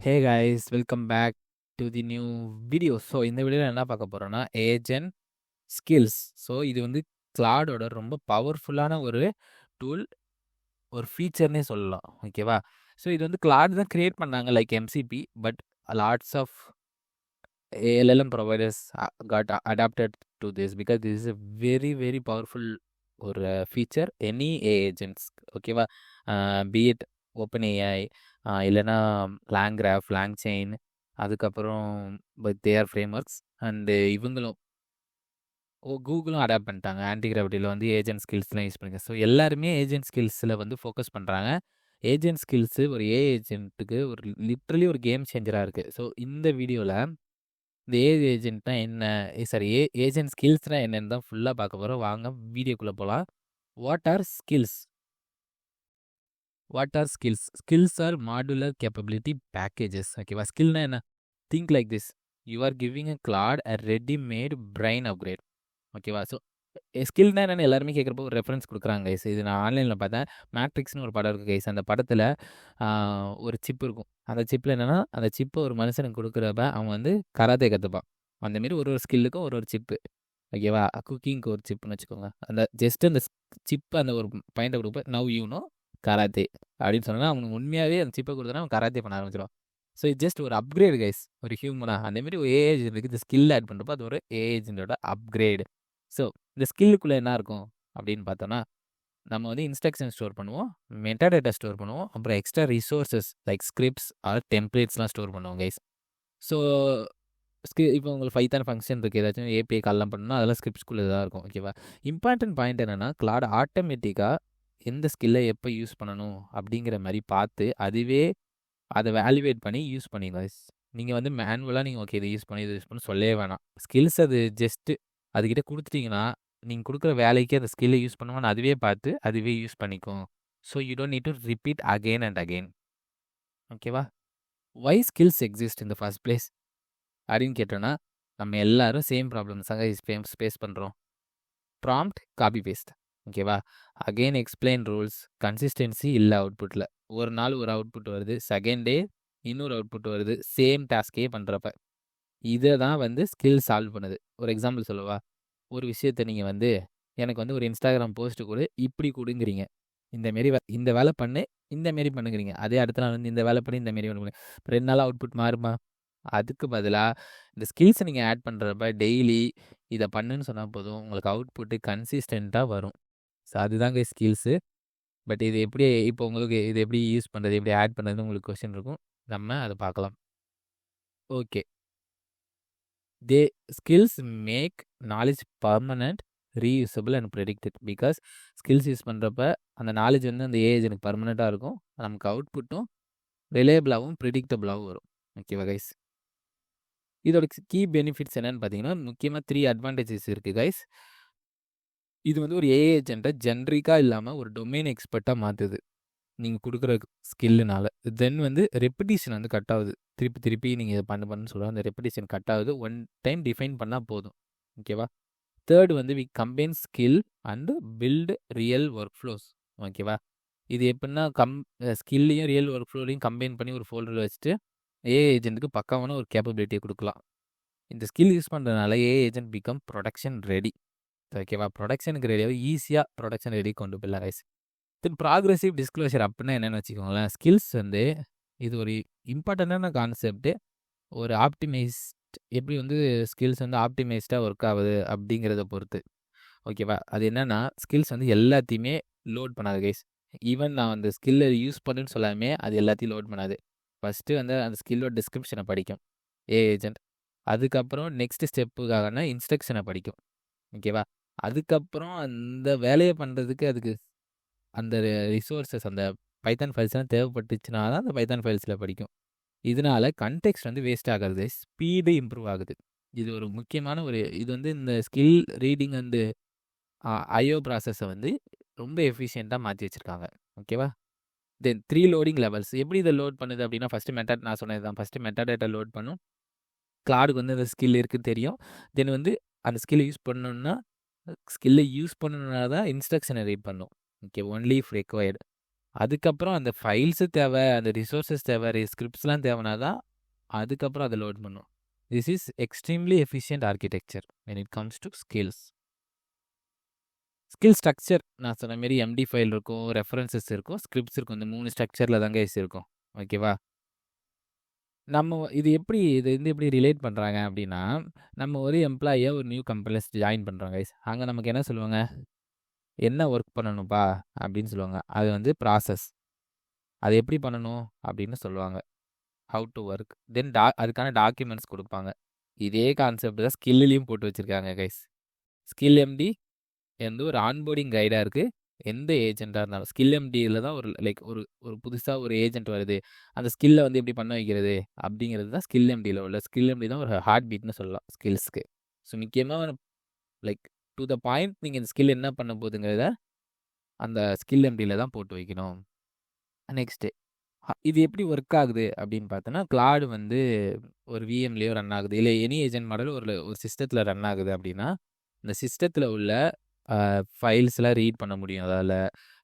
Hey guys, welcome back to the new video. So இந்த வீடியோவில் என்ன பார்க்க போகிறோன்னா ஏஜென்ட் ஸ்கில்ஸ். ஸோ இது வந்து கிளாடோட ரொம்ப பவர்ஃபுல்லான ஒரு டூல், ஒரு ஃபீச்சர்னே சொல்லலாம். ஓகேவா? ஸோ இது வந்து கிளாட் தான் கிரியேட் பண்ணாங்க like MCP, but lots of LLM providers got adapted to this because this is a very very powerful ஒரு ஃபீச்சர் எனி ஏஜென்ட்ஸ். ஓகேவா? பீட் ஓப்பன் ஏஐ, இல்லைன்னா லேங்க்ராஃப், லேங் செயின், அதுக்கப்புறம் தேஆர் ஃப்ரேம் ஒர்க்ஸ் அண்டு இவங்களும் கூகுளும் adapt பண்ணிட்டாங்க. Anti கிராவிட்டியில் வந்து agent ஸ்கில்ஸ்லாம் use பண்ணுங்க. So எல்லாருமே agent ஸ்கில்ஸில் வந்து ஃபோக்கஸ் பண்ணுறாங்க. ஏஜென்ட் ஸ்கில்ஸு ஒரு ஏஜென்ட்டுக்கு ஒரு லிட்ரலி ஒரு கேம் சேஞ்சராக இருக்குது. ஸோ இந்த வீடியோவில் இந்த ஏஜென்ட்னா என்ன, சாரி ஏஜென்ட் ஸ்கில்ஸ்னா என்னன்னு தான் ஃபுல்லாக பார்க்க போகிறோம். வாங்க வீடியோக்குள்ளே போகலாம். What are skills? Skills are modular capability packages. ஓகேவா? ஸ்கில்னா என்ன? Think like this: you are giving a Claude a readymade brain upgrade. ஓகேவா? ஸோ ஸ்கில்னா என்னென்னு எல்லாருமே கேட்குறப்போ ஒரு ரெஃபரன்ஸ் கொடுக்குறாங்க கைஸ். இது நான் ஆன்லைனில் பார்த்தேன். மேட்ரிக்ஸ்னு ஒரு படம் இருக்குது கைஸ். அந்த படத்தில் ஒரு சிப் இருக்கும். அந்த சிப்பில் என்னென்னா, அந்த சிப்பை ஒரு மனுஷனுக்கு கொடுக்குறப்ப அவன் வந்து கராத்தே கற்றுப்பான். அந்தமாரி ஒரு ஸ்கில்லுக்கும் ஒரு சிப்பு. ஓகேவா? குக்கிங்க்கு ஒரு சிப்புன்னு வச்சுக்கோங்க. அந்த ஜஸ்ட் அந்த சிப் அந்த ஒரு பாயிண்ட்டை கொடுப்ப, நவ் யூ நோ கராத்தே அப்படின்னு சொன்னால் அவனுக்கு உண்மையாகவே அந்த சிப்பை கொடுத்தனா அவன் கராத்தே பண்ண ஆரம்பிச்சிடும். ஸோ இது ஜஸ்ட் ஒரு அப்கிரேடு கைஸ், ஒரு ஹியூமனாக. அந்தமாரி ஒரு ஏஜென்ட்டுக்கு இந்த ஸ்கில் ஆட் பண்ணுறப்போ அது ஒரு ஏஜென்ட்டோட அப்கிரேடு. ஸோ இந்த ஸ்கில்லுக்குள்ளே என்ன இருக்கும் அப்படின்னு பார்த்தோன்னா, நம்ம வந்து இன்ஸ்ட்ரக்ஷன் ஸ்டோர் பண்ணுவோம், மெட்டாடேட்டா ஸ்டோர் பண்ணுவோம், அப்புறம் extra resources like scripts or டெம்ப்ளேட்ஸ்லாம் ஸ்டோர் பண்ணுவோம் கைஸ். ஸோ இப்போ உங்களுக்கு பைத்தான் ஃபங்க்ஷன் இருக்குது, ஏதாச்சும் ஏபிஐ கால்லாம் பண்ணணும்னா அதெல்லாம் ஸ்கிரிப்ட்ஸ்குள்ளே தான் இருக்கும். ஓகேவா? இம்பார்ட்டன்ட் பாயிண்ட் என்னென்னா, கிளாட் ஆட்டோமேட்டிக்காக எந்த ஸ்கில்லை எப்போ யூஸ் பண்ணணும் அப்படிங்கிற மாதிரி பார்த்து அதுவே அதை வேல்யூவேட் பண்ணி யூஸ் பண்ணிங்க கைஸ். நீங்கள் வந்து மேனுவலாக நீங்கள் ஓகே இதை யூஸ் பண்ணி இதை யூஸ் பண்ணி சொல்லவே வேணாம். ஸ்கில்ஸ் அது ஜஸ்ட்டு அதுக்கிட்ட கொடுத்துட்டிங்கன்னா, நீங்கள் கொடுக்குற வேலைக்கு அந்த ஸ்கில்லை யூஸ் பண்ணுவான்னு அதுவே பார்த்து அதுவே யூஸ் பண்ணிக்கும். So you don't need to repeat again and again. ஓகேவா? Why skills exist in the first place அப்படின்னு கேட்டோன்னா, நம்ம எல்லாரும் சேம் ப்ராப்ளம்ஸாக ஃபேஸ் பண்ணுறோம். Prompt copy paste. ஓகேவா? Again explain rules. கன்சிஸ்டன்சி இல்லை அவுட்புட்டில். ஒரு நாள் ஒரு அவுட்புட் வருது, செகண்ட் டே இன்னொரு அவுட்புட் வருது, சேம் டாஸ்கே பண்ணுறப்ப. இதை தான் வந்து ஸ்கில் சால்வ் பண்ணுது. ஒரு எக்ஸாம்பிள் சொல்லவா? ஒரு விஷயத்தை நீங்கள் வந்து எனக்கு வந்து ஒரு இன்ஸ்டாகிராம் போஸ்ட்டு கொடு, இப்படி கொடுங்கிறீங்க. இந்தமாரி இந்த வேலை பண்ணு, இந்தமாரி பண்ணுங்கிறீங்க. அதே அடுத்த நாள் வந்து இந்த வேலை பண்ணி இந்தமாரி பண்ணுங்க. 2 நாள் அவுட்புட் மாறுமா? அதுக்கு பதிலாக இந்த ஸ்கில்ஸை நீங்கள் ஆட் பண்ணுறப்ப டெய்லி இதை பண்ணுன்னு சொன்னால் போதும், உங்களுக்கு அவுட்புட்டு கன்சிஸ்டண்ட்டாக வரும். ஸோ அதுதாங்க ஸ்கில்ஸு. பட் இது எப்படி இப்போ உங்களுக்கு இது எப்படி யூஸ் பண்ணுறது, எப்படி ஆட் பண்ணுறதுன்னு உங்களுக்கு கொஸ்டின் இருக்கும். நம்ம அதை பார்க்கலாம். Okay. They skills make knowledge permanent, reusable and predicted. Because skills use பண்ணுறப்ப அந்த நாலேஜ் வந்து அந்த ஏஜ் எனக்கு பர்மனெண்ட்டாக இருக்கும். நமக்கு அவுட்புட்டும் ரிலேபிளாகவும் ப்ரிடிக்டபுளாகவும் வரும். ஓகேவா கைஸ்? இதோட கீ பெனிஃபிட்ஸ் என்னென்னு பார்த்தீங்கன்னா, முக்கியமாக 3 அட்வான்டேஜஸ் இருக்குது கைஸ். இது வந்து ஒரு ஏஐ ஏஜென்ட்டை ஜென்ரிக்காக இல்லாமல் ஒரு டொமைன் எக்ஸ்பர்ட்டாக மாற்றுது நீங்கள் கொடுக்குற ஸ்கில்லுனால. தென் வந்து ரெப்பிட்டேஷன் வந்து கட் ஆகுது. திருப்பி நீங்கள் இதை பண்ணுன்னு சொல்லுவாங்க. அந்த ரெப்பிட்டேஷன் கட் ஆகுது. ஒன் டைம் டிஃபைன் பண்ணால் போதும். ஓகேவா? தேர்ட் வந்து we combine skill and build real workflows. ஓகேவா? இது எப்படின்னா ஸ்கில்லையும் ரியல் ஒர்க் ஃப்ளோலையும் கம்பைன் பண்ணி ஒரு ஃபோல்டரில் வச்சுட்டு ஏஐ ஏஜென்ட்டுக்கு பக்காவான ஒரு கேப்பபிலிட்டியை கொடுக்கலாம். இந்த ஸ்கில் யூஸ் பண்ணுறதுனால AI agent become production ready. ஓகேவா? ப்ரொடக்ஷனுக்கு ரெடியாக ஈஸியாக ப்ரொடக்ஷன் ரெடி கொண்டு போயிடலாம் கைஸ். தென் ப்ராக்ரெசிவ் டிஸ்க்ளோஷர் அப்படின்னா என்னென்னு வச்சுக்கோங்களேன். ஸ்கில்ஸ் வந்து இது ஒரு இம்பார்ட்டண்ட்டான கான்செப்ட்டு. ஒரு ஆப்டிமைஸ்ட் எப்படி வந்து ஸ்கில்ஸ் வந்து ஆப்டிமைஸ்டாக ஒர்க் ஆகுது அப்படிங்கிறத பொறுத்து. ஓகேவா? அது என்னென்னா, ஸ்கில்ஸ் வந்து எல்லாத்தையுமே லோட் பண்ணாது கைஸ். ஈவன் நான் அந்த ஸ்கில்லை யூஸ் பண்ணுன்னு சொல்லாமே அது எல்லாத்தையும் லோட் பண்ணாது. ஃபஸ்ட்டு வந்து அந்த ஸ்கில்லோட டிஸ்கிரிப்ஷனை படிக்கும் ஏஐ ஏஜென்ட். அதுக்கப்புறம் நெக்ஸ்ட் ஸ்டெப்புக்கான இன்ஸ்ட்ரக்ஷனை படிக்கும். ஓகேவா? அதுக்கப்புறம் அந்த வேலையை பண்ணுறதுக்கு அதுக்கு அந்த ரிசோர்ஸஸ் அந்த பைத்தான் ஃபைல்ஸ்லாம் தேவைப்பட்டுச்சுனா தான் அந்த பைத்தான் ஃபைல்ஸில் படிக்கும். இதனால கன்டெக்ஸ்ட் வந்து வேஸ்ட் ஆகிறது, ஸ்பீடு இம்ப்ரூவ் ஆகுது. இது ஒரு முக்கியமான இது வந்து இந்த ஸ்கில் ரீடிங் அண்டு ஐஓ ப்ராசஸை வந்து ரொம்ப எஃபிஷியண்ட்டாக மாற்றி வச்சுருக்காங்க. ஓகேவா? தென் 3 லோடிங் லெவல்ஸ். எப்படி இதை லோட் பண்ணுது அப்படின்னா, ஃபஸ்ட்டு நான் சொன்னது தான். ஃபஸ்ட்டு மெட்டாடேட்டா லோட் பண்ணும். கிளாடுக்கு வந்து அந்த ஸ்கில் இருக்குன்னு தெரியும். தென் வந்து அந்த ஸ்கில்லை யூஸ் பண்ணணுன்னா தான் இன்ஸ்ட்ரக்ஷனை ரீட் பண்ணும். Okay, only if required. அதுக்கப்புறம் அந்த ஃபைல்ஸ் தேவை, அந்த ரிசோர்ஸஸ் தேவை, ஸ்கிரிப்ட்ஸ்லாம் தேவைனா தான் அதுக்கப்புறம் அத லோட் பண்ணும். This is extremely efficient architecture when it comes to skills. Skill structure நான் சொன்ன மாரி எம்டி ஃபைல் இருக்கும், ரெஃபரன்சஸ் இருக்கும், ஸ்கிரிப்ட்ஸ் இருக்கும். இந்த 3 ஸ்ட்ரக்சர்ல தாங்க இருக்கும். ஓகேவா? இது வந்து எப்படி ரிலேட் பண்றாங்க அப்படின்னா, நம்ம ஒரு எம்ப்ளாயியா ஒரு நியூ கம்பெனில ஜாயின் பண்றோம் கைஸ். அங்க நமக்கு என்ன சொல்லுவாங்க? என்ன ஒர்க் பண்ணணும்ப்பா அப்படின்னு சொல்லுவாங்க. அது வந்து ப்ராசஸ். அது எப்படி பண்ணணும் அப்படின்னு சொல்லுவாங்க. Have to work. தென் அதுக்கான டாக்குமெண்ட்ஸ் குடுப்பாங்க. இதே கான்செப்ட் தான் ஸ்கில்லுலயும் போட்டு வச்சிருக்காங்க கைஸ். ஸ்கில் எம்டி வந்து ஒரு ஆன்போர்டிங் கைடா இருக்கு. எந்த ஏஜென்ட்டா இருந்தாலும். ஸ்கில் எம்டில தான் ஒரு லைக் ஒரு ஒரு புதுசா ஒரு ஏஜென்ட் வருது. அந்த ஸ்கில்ல வந்து எப்படி பண்ண வைக்கிறது அப்படிங்கிறது தான் ஸ்கில் எம்டில உள்ள ஸ்கில் எம்டி தான் ஒரு ஹார்ட் பீட்னு சொல்லலாம் ஸ்கில்ஸ்க்கு. ஸோ முக்கியமா லைக் டு த பாயிண்ட் நீங்க இந்த ஸ்கில் என்ன பண்ண போகுதுங்கிறத அந்த ஸ்கில் எம்டில தான் போட்டு வைக்கணும். நெக்ஸ்ட்டு இது எப்படி ஒர்க் ஆகுது அப்படின்னு பார்த்தோன்னா, கிளாட் வந்து ஒரு விஎம்லயோ ரன் ஆகுது. இல்ல எனி ஏஜென்ட் மாடல் ஒரு சிஸ்டத்துல ரன் ஆகுது அப்படின்னா, இந்த சிஸ்டத்துல உள்ள ஃபைல்ஸ்லாம் ரீட் பண்ண முடியும் அதால.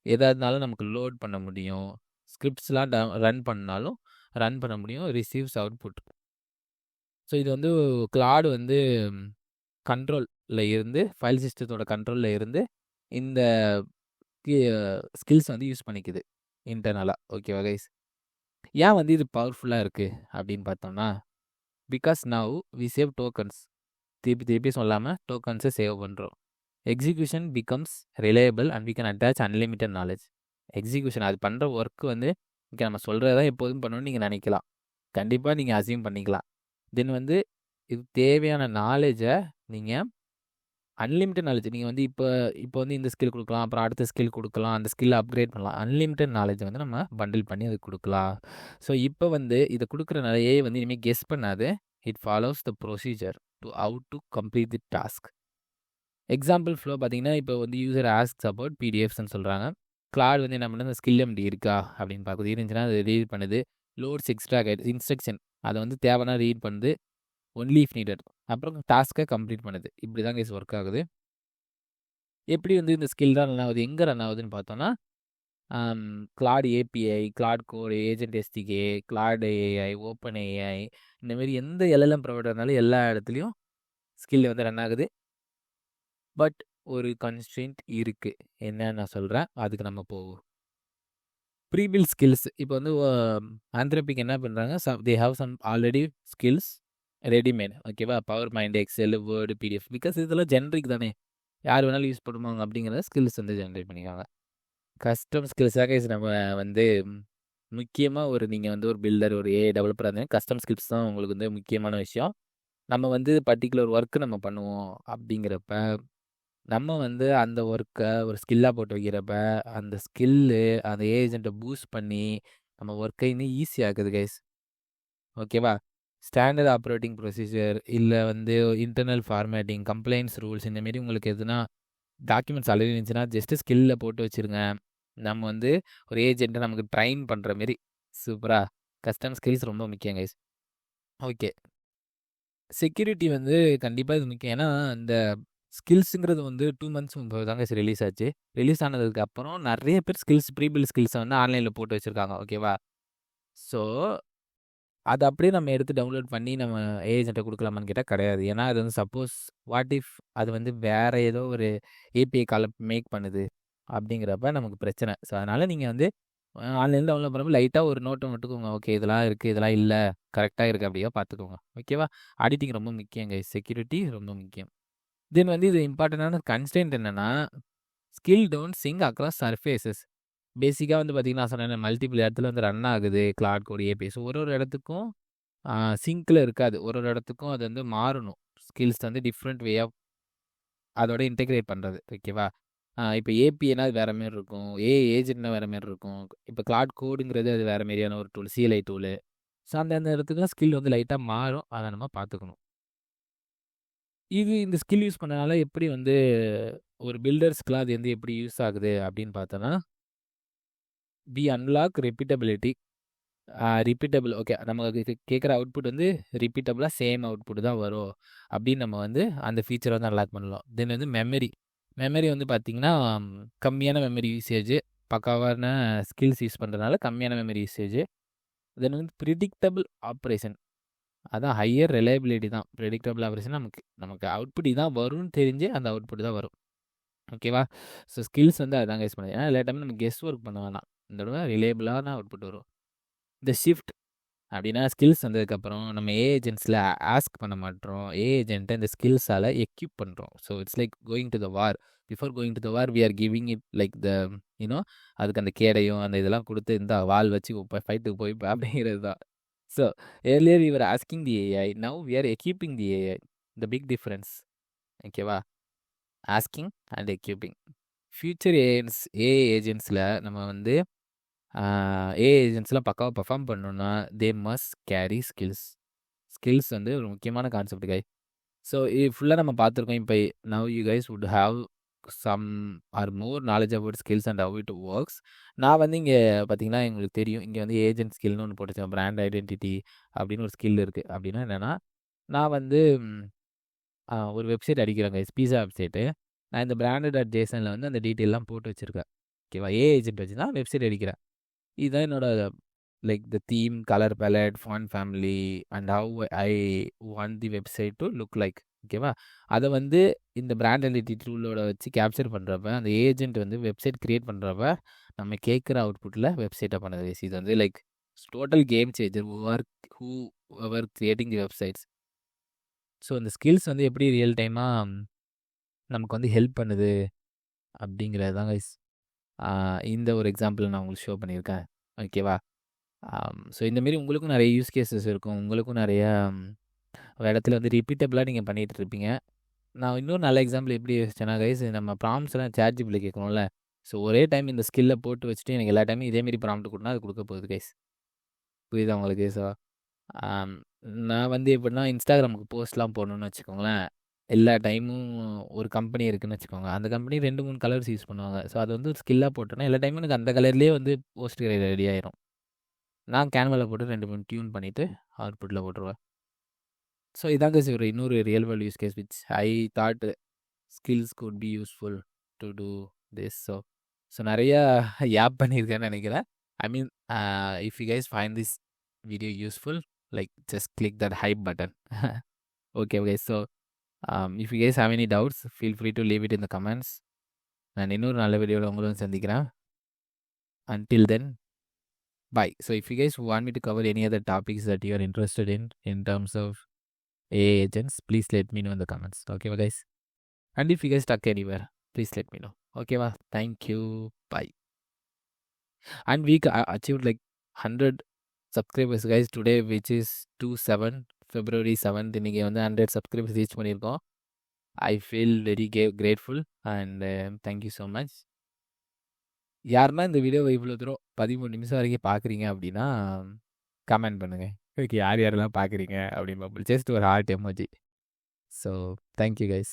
எதா இருந்தாலும் நமக்கு லோட் பண்ண முடியும். ஸ்கிரிப்ட்ஸ்லாம் ரன் பண்ணாலும் ரன் பண்ண முடியும். Receives output. ஸோ இது வந்து கிளாட் வந்து கண்ட்ரோல்ல இருந்து ஃபைல் சிஸ்டத்தோட கண்ட்ரோல்ல இருந்து இந்த ஸ்கில்ஸ் வந்து யூஸ் பண்ணிக்குது இன்டர்னலா. ஓகேவா கைஸ்? ஏன் வந்து இது பவர்ஃபுல்லா இருக்கு அப்படின்னு பார்த்தோம்னா, because now we save tokens. திருப்பி திருப்பி சொல்லாம டோக்கன்ஸை சேவ் பண்றோம். Execution becomes reliable and we can attach unlimited knowledge. Execution அது பண்ற ஒர்க் வந்து இங்க நம்ம சொல்றத எப்போதும் பண்ணணும்னு நீங்க நினைக்கலாம். கண்டிப்பா நீங்க அஸ்யூம் பண்ணிக்கலாம். தென் வந்து இது தேவையான நாலேஜை நீங்க அன்லிமிட்டட் நாலேஜ் நீங்க வந்து இப்போ வந்து இந்த ஸ்கில் குடுக்கலாம். அப்புறம் அடுத்த ஸ்கில் குடுக்கலாம். அந்த ஸ்கில்ல அப்கிரேட் பண்ணலாம். அன்லிமிட்டட் நாலேஜ் வந்து நம்ம பண்டில் பண்ணி அதுக்கு குடுக்கலாம். ஸோ இப்போ வந்து இத குடுக்குற நிறைய வந்து இனிமே கெஸ் பண்ணாது. It follows the procedure to how to complete the task. Example flow பார்த்தீங்கன்னா, இப்போ வந்து யூசர் ஆஸ்க்ஸ் அபவுட் பிடிஎஃப்ஸ்ன்னு சொல்றாங்க. கிளாட் வந்து என்ன பண்ணுது, ஸ்கில் எம்டி இருக்கா அப்படின்னு பார்க்குது. இருந்துச்சுன்னா அது ரீட் பண்ணுது. லோட்ஸ் எக்ஸ்ட்ரா கைட் இன்ஸ்ட்ரக்ஷன் அதை வந்து தேவைன்னா ரீட் பண்ணுது. Only if needed. அப்புறம் டாஸ்க்கை கம்ப்ளீட் பண்ணுது. இப்படி தான் கைஸ் ஒர்க் ஆகுது. எப்படி வந்து இந்த ஸ்கில் தான் ரன் ஆகுது, எங்கே ரன் ஆகுதுன்னு பார்த்தோம்னா, Claude API, Claude Code, agent SDK, Claude AI, OpenAI, இந்த மாதிரி எந்த எல்எல்எம் ப்ரொவைடர் இருந்தாலும் எல்லா இடத்துலையும் ஸ்கில் வந்து ரன் ஆகுது. பட் ஒரு கன்ஸ்ட்ரெயின்ட் இருக்கு. என்னன்னு நான் சொல்கிறேன், அதுக்கு நம்ம போவோம். ப்ரீபில் ஸ்கில்ஸ் இப்போ வந்து ஆந்த்ரோபிக் என்ன பண்ணுறாங்க, they have some already skills readymade. ஓகேவா? PowerPoint, Excel, Word, PDF. Because இதெல்லாம் ஜென்ரிக் தானே, யார் வேணாலும் யூஸ் பண்ணுவாங்க அப்படிங்கிறத ஸ்கில்ஸ் வந்து ஜென்ரேட் பண்ணிக்காங்க. கஸ்டம் ஸ்கில்ஸாக நம்ம வந்து முக்கியமாக நீங்கள் வந்து ஒரு பில்டர், ஒரு ஏஐ டெவலப்பராக இருந்தீங்கன்னா கஸ்டம் ஸ்கில்ஸ் தான் உங்களுக்கு வந்து முக்கியமான விஷயம். நம்ம வந்து பர்டிகுலர் ஒர்க்கு நம்ம பண்ணுவோம் அப்படிங்கிறப்ப, நம்ம வந்து அந்த ஒர்க்கை ஒரு ஸ்கில்லாக போட்டு வைக்கிறப்ப, அந்த ஸ்கில்லு அந்த ஏஜெண்ட்டை பூஸ்ட் பண்ணி நம்ம ஒர்க்கை இன்னும் ஈஸியாக்குது கைஸ். ஓகேவா? ஸ்டாண்டர்ட் ஆப்ரேட்டிங் ப்ரொசீஜர், இல்லை வந்து இன்டர்னல் ஃபார்மேட்டிங், கம்ப்ளைண்ட்ஸ் ரூல்ஸ், இந்தமாரி உங்களுக்கு எதுனா டாக்குமெண்ட்ஸ் ஆல்ரெடி இருந்துச்சுன்னா ஜஸ்ட்டு ஸ்கில்ல போட்டு வச்சுருங்க. நம்ம வந்து ஒரு ஏஜெண்ட்டை நமக்கு ட்ரைன் பண்ணுற மாரி. சூப்பரா? கஸ்டம் ஸ்கில்ஸ் ரொம்ப முக்கியம் கைஸ். ஓகே. செக்யூரிட்டி வந்து கண்டிப்பாக இது முக்கியம். ஏன்னா இந்த ஸ்கில்ஸுங்கிறது வந்து 2 மந்த்ஸ் முன்பு தாங்க ரிலீஸ் ஆச்சு. ரிலீஸ் ஆனதுக்கு அப்புறம் நிறைய பேர் ப்ரீபில் ஸ்கில்ஸை வந்து ஆன்லைனில் போட்டு வச்சுருக்காங்க. ஓகேவா? ஸோ அது அப்படியே நம்ம எடுத்து டவுன்லோட் பண்ணி நம்ம ஏஜென்ட்டை கொடுக்கலாமான்னு கேட்டால் கிடையாது. ஏன்னா அது வந்து சப்போஸ் வாட் இஃப் அது வந்து வேறு ஏதோ ஒரு ஏபிஐ காலை மேக் பண்ணுது அப்படிங்கிறப்ப நமக்கு பிரச்சனை. ஸோ அதனால் நீங்கள் வந்து ஆன்லைனில் டவுன்லோட் பண்ணும்போது லைட்டாக ஒரு நோட்டை மட்டுக்கோங்க. ஓகே, இதெல்லாம் இருக்குது, இதெல்லாம் இல்லை, கரெக்டாக இருக்குது அப்படியே பார்த்துக்கோங்க. ஓகேவா? ஆடிட்டிங் ரொம்ப முக்கியங்க. செக்யூரிட்டி ரொம்ப முக்கியம். தென் வந்து இது இம்பார்ட்டண்டான கன்ஸ்டன்ட் என்னென்னா, skill don't sync across surfaces. பேசிக்காக வந்து பார்த்தீங்கன்னா, நான் சொன்னேன் மல்டிபிள் இடத்துல வந்து ரன் ஆகுது கிளாட் கோட் ஏபிஐ. ஸோ ஒரு இடத்துக்கும் சிங்கில் இருக்காது. ஒரு இடத்துக்கும் அது வந்து மாறணும். ஸ்கில்ஸ் வந்து டிஃப்ரெண்ட் வே ஆஃப் அதோட இன்டெகிரேட் பண்ணுறது. ஓகேவா? இப்போ ஏபிஐனா அது வேறு மாரி இருக்கும். ஏஜென்ட்னா வேறு மாரி இருக்கும். இப்போ கிளாட் கோடுங்கிறது அது வேறு மாரியான ஒரு டூல், சிஎல்ஐ டூலு. ஸோ அந்த இடத்துக்குலாம் ஸ்கில் வந்து லைட்டாக மாறும். அதை நம்ம பார்த்துக்கணும். இந்த ஸ்கில் யூஸ் பண்ணனால எப்படி வந்து ஒரு பில்டர்ஸ்க்குலாம் அது வந்து எப்படி யூஸ் ஆகுது அப்படின்னு பார்த்தோன்னா, we unlock repeatability. Repeatable. Okay, நமக்கு கேட்குற அவுட்புட் வந்து ரிப்பீட்டபிளாக சேம் அவுட்புட் தான் வரும் அப்படின்னு நம்ம வந்து அந்த ஃபீச்சரை வந்து அன்லாக் பண்ணலாம். தென் வந்து மெமரி வந்து பார்த்திங்கன்னா, கம்மியான மெமரி யூசேஜ், பக்காவான ஸ்கில்ஸ் யூஸ் பண்ணுறதுனால கம்மியான மெமரி யூசேஜ். தென் வந்து ப்ரிடிக்டபிள் ஆப்ரேஷன், அதான் ஹையர் ரிலையபிலிட்டி தான். ப்ரிடிக்டபிள் ஆப்ரேஷன் நமக்கு அவுட்புட் இதான் வரும்னு தெரிஞ்சு அந்த அவுட்புட் தான் வரும். ஓகேவா? ஸோ ஸ்கில்ஸ் வந்து அதான் கைஸ் பண்ணுது. ஏன்னா எல்லா டைமும் நம்ம கெஸ் ஒர்க் பண்ண வேணாம். இந்த தடவை ரிலேபிளான அவுட்புட் வரும். இந்த ஷிஃப்ட் அப்படின்னா ஸ்கில்ஸ் வந்ததுக்கப்புறம் நம்ம ஏஜென்ட்ஸில் ஆஸ்க் பண்ண மாட்டோம். ஏஜென்ட்டை இந்த ஸ்கில்ஸால் எக்யூப் பண்ணுறோம். So it's like going to the war. Before going to the war we are giving it like the you know அதுக்கு அந்த கேடையும் அந்த இதெல்லாம் கொடுத்து இந்த வால் வச்சு ஃபைட்டுக்கு போய் அப்படிங்கிறது தான். So earlier you're asking the AI, now we are equipping the AI. The big difference. ஓகேவா? Asking and equipping. Future AI ஏஜென்ட்ஸில் நம்ம வந்து ஏஐ ஏஜென்ட்ஸ்லாம் பக்காவாக பர்ஃபார்ம் பண்ணணும்னா they must carry skills. Skills வந்து ஒரு முக்கியமான கான்செப்ட் கை. ஸோ இது ஃபுல்லாக நம்ம பார்த்துருக்கோம். இப்போ now you guys would have some or more knowledge about skills and how it works. நான் வந்து இங்கே பார்த்தீங்கன்னா எங்களுக்கு தெரியும், இங்கே வந்து ஏஜென்ட் ஸ்கில்னு ஒன்று போட்டுச்சேன். பிராண்ட் ஐடென்டிட்டி அப்படின்னு ஒரு ஸ்கில் இருக்குது. அப்படின்னா என்னென்னா, நான் வந்து ஒரு வெப்சைட் அடிக்கிறேன் கைஸ், பீஸா வெப்சைட்டு. நான் இந்த பிராண்டட் அட் ஜேசனில் வந்து அந்த டீட்டெயிலாம் போட்டு வச்சுருக்கேன். ஓகேவா? ஏஜென்ட் வச்சு தான் வெப்சைட் அடிக்கிறேன். இதுதான் என்னோட like the theme, colour palette, font family and how I want the website to look like. ஓகேவா? அதை வந்து இந்த பிராண்ட் ஐடென்டிட்டி டூலோட வச்சு கேப்சர் பண்ணுறப்ப அந்த ஏஜென்ட் வந்து வெப்சைட் க்ரியேட் பண்ணுறப்ப நம்ம கேட்குற அவுட்புட்டில் வெப்சைட்டை பண்ணுது. இது வந்து like total game changer who ever creating the websites. So இந்த ஸ்கில்ஸ் வந்து எப்படி ரியல் டைமாக நமக்கு வந்து ஹெல்ப் பண்ணுது அப்படிங்கிறது தான் கைஸ் இந்த ஒரு எக்ஸாம்பிள் நான் உங்களுக்கு ஷோ பண்ணியிருக்கேன். ஓகேவா? ஸோ இந்தமாரி உங்களுக்கும் நிறைய யூஸ் கேஸஸ் இருக்கும். உங்களுக்கும் நிறைய இடத்துல வந்து ரிப்பீட்டபிளாக நீங்கள் பண்ணிகிட்டு இருப்பீங்க. நான் இன்னொரு நல்ல எக்ஸாம்பிள் எப்படி யோசிச்சேன்னா கைஸ், நம்ம ப்ராம்ப்ஸ்லாம் ChatGPT கேட்கணும்ல. ஸோ ஒரே டைம் இந்த ஸ்கில்லை போட்டு வச்சுட்டு எனக்கு எல்லா டைமும் இதேமாரி ப்ராம்ப்ட் கொடுத்தா அது கொடுக்க போகுது கைஸ். புரியுதா உங்களுக்கு? ஸோ நான் வந்து எப்படின்னா இன்ஸ்டாகிராமுக்கு போஸ்ட்லாம் போடணும்னு வச்சுக்கோங்களேன். எல்லா டைமும் ஒரு கம்பெனி இருக்குன்னு வச்சுக்கோங்க. அந்த கம்பெனி 2, 3 கலர்ஸ் யூஸ் பண்ணுவாங்க. ஸோ அது வந்து ஒரு ஸ்கில்லாக போட்டோன்னா எல்லா டைமும் எனக்கு அந்த கலர்லேயே வந்து போஸ்ட் ரெடி ஆயிரும். நான் கேன்வாவில் போட்டு 2, 3 டியூன் பண்ணிவிட்டு அவுட்புட்டில் போட்டுருவேன். ஸோ இதாங்க ஒரு இன்னொரு real world use case which I thought skills could be useful to do this. So நிறையா ஆப் பண்ணியிருக்கேன்னு நினைக்கிறேன். I mean if you guys find this video useful, like just click that hype button. Okay guys. So if you guys have any doubts feel free to leave it in the comments. நான் இன்னொரு நல்ல வீடியோவில் உங்களும் சந்திக்கிறேன். Until then, bye. So if you guys want me to cover any other topics that you are interested in terms of AI agents, please let me know in the comments. Okay, guys? And if you guys stuck anywhere, please let me know. Okay, thank you. Bye. And we achieved like 100 subscribers, guys, today, which is February 7th. இன்னைக்கு வந்து 100 subscribers reach பண்ணியிருக்கோம். I feel very grateful and thank you so much. யாருன்னா இந்த வீடியோவை இவ்வளோ தூரம் 13 நிமிஷம் வரைக்கும் பார்க்குறீங்க அப்படின்னா கமெண்ட் பண்ணுங்கள். ஓகே, யார் யாரெல்லாம் பார்க்குறீங்க அப்படின்னு ஜஸ்ட் ஒரு heart emoji. So thank you guys.